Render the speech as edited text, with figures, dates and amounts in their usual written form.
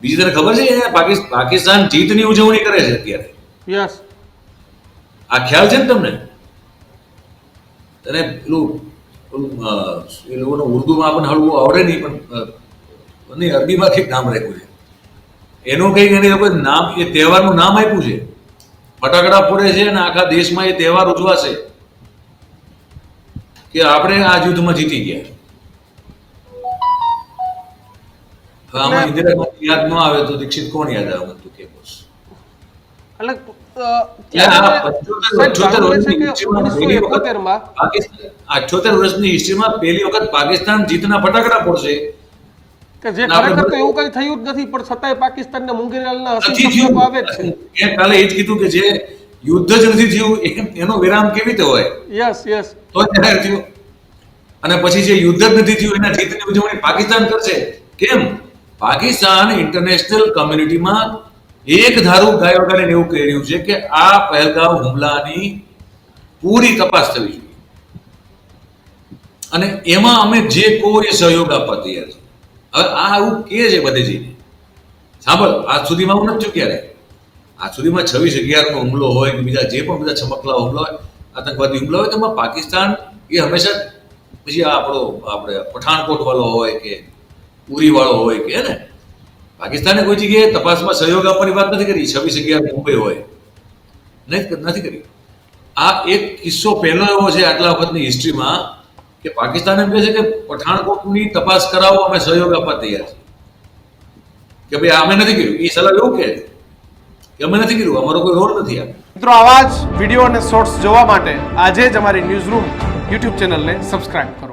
બીજી તને ખબર છે પાકિસ્તાન જીતની ઉજવણી કરે છે અત્યારે. યસ, આ ખ્યાલ છે ને તમને? તને પેલું એ લોકોનો ઉર્દુમાં આપણને હળવું આવડે નહીં, પણ અરબીમાં કંઈક નામ રાખ્યું છે એનું. કંઈક એને લોકો નામ, એ તહેવારનું નામ આપ્યું છે. ફટાકડા ફોડે છે અને આખા દેશમાં એ તહેવાર ઉજવાશે કે આપણે આ યુદ્ધમાં જીતી ગયા. આમાં ઇન્દિરા ગાંધી યાદ ન આવે તો દીક્ષિત કોણ યાદ આવે? તું કે બોસ. એટલે આ 78 વર્ષની હિસ્ટ્રીમાં પહેલી વખત પાકિસ્તાન જીતના ફટાકડા ફોડશે કે જે ખરેખર તો એવું કઈ થયું જ નથી, પણ છતાંય પાકિસ્તાનને મુંગેરીલાલના હસી શબ્દો આવે જ છે. કાલે એ જ કીધું કે જે યુદ્ધ જ નથી થયું એનો વિરામ કેવી રીતે હોય? યસ યસ, તો જાહેર થયું. અને પછી જે યુદ્ધ જ નથી થયું એના જીતની ઉજવણી પાકિસ્તાન કરશે. કેમ? પાકિસ્તાન ઇન્ટરનેશનલ કોમ્યુનિટીમાં એક ધારું ગાય વગાડીને એવું કહી રહ્યું છે કે આ પહેલગામ હુમલાની પૂરી તપાસ થવી જોઈએ અને એમાં અમે જે કોઈ સહયોગ આપવા તૈયાર છે. હવે આ આવું કે છે બધે જઈને. સાંભળ, આજ સુધીમાં આવું નથી થયું ક્યારે. આજ સુધીમાં 26/11 નો હુમલો હોય કે બીજા જે પણ બધા ચમકલા હુમલા હોય, આતંકવાદી હુમલા હોય, તો એમાં પાકિસ્તાન એ હંમેશા, પછી આપણે પઠાણકોટ વાળો હોય કે ઉરી વાળો હોય કે ને, પાકિસ્તાને કોઈ જગ્યાએ તપાસમાં સહયોગ આપવાની વાત નથી કરી. 26/11 મુંબઈ હોય નથી કરી. આ એક કિસ્સો પહેલો એવો છે આટલા વખતની હિસ્ટ્રીમાં કે પાકિસ્તાન એમ કહે છે કે પઠાણકોટની તપાસ કરાવો, અમે સહયોગ આપવા તૈયાર છે. કે ભાઈ અમે નથી કર્યું. એ સલાહ એવું કહે કે અમે નથી કર્યું, અમારો કોઈ રોલ નથી. મિત્રો, આવા જ વિડીયો અને શોર્ટ્સ જોવા માટે આજે જ અમારી ન્યૂઝ રૂમ યુટ્યુબ ચેનલને સબસ્ક્રાઇબ કરો.